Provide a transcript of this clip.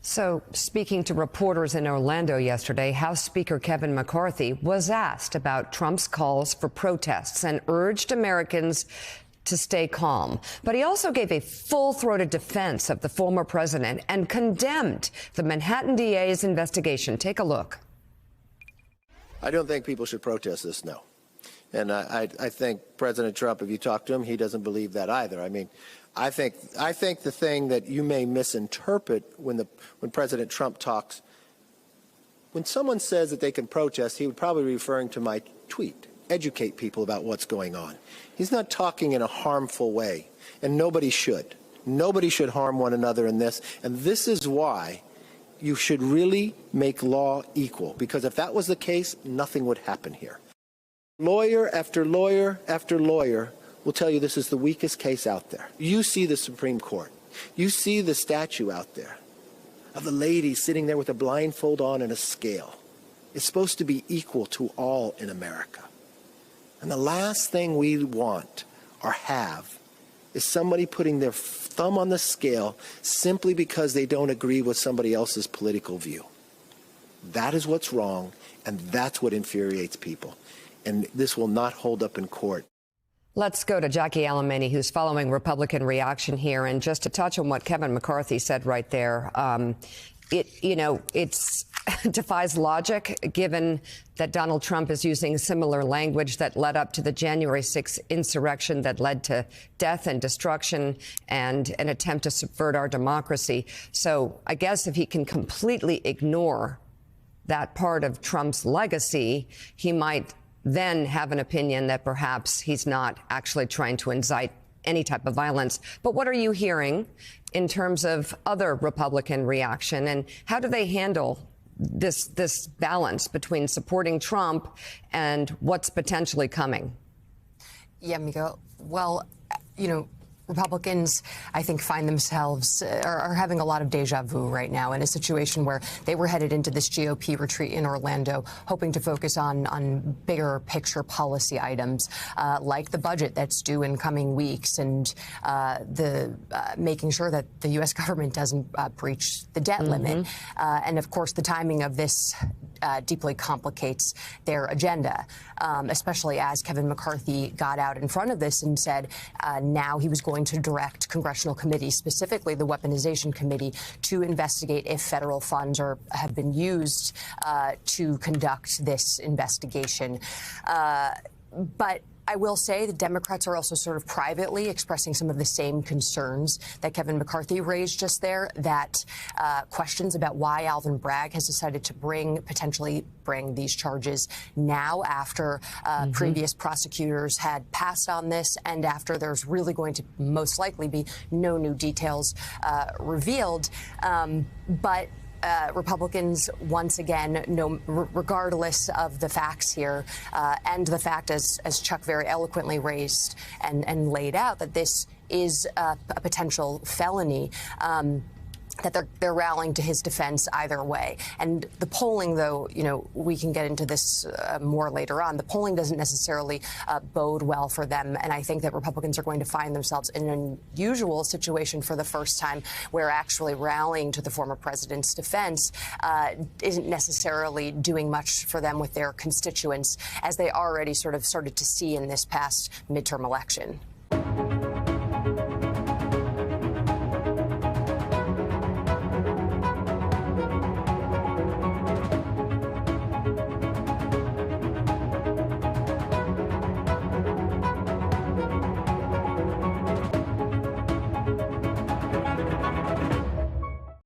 So, speaking to reporters in Orlando yesterday, House Speaker Kevin McCarthy was asked about Trump's calls for protests and urged Americans to stay calm. But he also gave a full-throated defense of the former president and condemned the Manhattan DA's investigation. Take a look. I don't think people should protest this, no. And I think President Trump, if you talk to him, he doesn't believe that either. I mean, I think the thing that you may misinterpret when President Trump talks, when someone says that they can protest, he would probably be referring to my tweet, educate people about what's going on. He's not talking in a harmful way, and nobody should. Nobody should harm one another in this, and this is why you should really make law equal, because if that was the case, nothing would happen here. Lawyer after lawyer after lawyer will tell you this is the weakest case out there. You see the Supreme Court. You see the statue out there of the lady sitting there with a blindfold on and a scale. It's supposed to be equal to all in America. And the last thing we want or have is somebody putting their thumb on the scale simply because they don't agree with somebody else's political view. That is what's wrong, and that's what infuriates people. And this will not hold up in court. Let's go to Jackie Alemany, who's following Republican reaction here. And just to touch on what Kevin McCarthy said right there, it defies logic, given that Donald Trump is using similar language that led up to the January 6th insurrection that led to death and destruction and an attempt to subvert our democracy. So I guess if he can completely ignore that part of Trump's legacy, he might then have an opinion that perhaps he's not actually trying to incite any type of violence. But what are you hearing in terms of other Republican reaction, and how do they handle this balance between supporting Trump and what's potentially coming? Yeah, Mika. Well, Republicans, I think, find themselves are having a lot of deja vu right now in a situation where they were headed into this GOP retreat in Orlando, hoping to focus on bigger picture policy items like the budget that's due in coming weeks and making sure that the U.S. government doesn't breach the debt limit. And, of course, the timing of this deeply complicates their agenda, especially as Kevin McCarthy got out in front of this and said now he was going to direct congressional committees, specifically the Weaponization Committee, to investigate if federal funds have been used to conduct this investigation. But I will say the Democrats are also sort of privately expressing some of the same concerns that Kevin McCarthy raised just there, that questions about why Alvin Bragg has decided to potentially bring these charges now after previous prosecutors had passed on this and after there's really going to most likely be no new details revealed. But Republicans, once again, regardless of the facts here, and the fact, as Chuck very eloquently raised and laid out, that this is a potential felony, that they're rallying to his defense either way. And the polling, though, we can get into this more later on. The polling doesn't necessarily bode well for them. And I think that Republicans are going to find themselves in an unusual situation for the first time, where actually rallying to the former president's defense isn't necessarily doing much for them with their constituents, as they already sort of started to see in this past midterm election.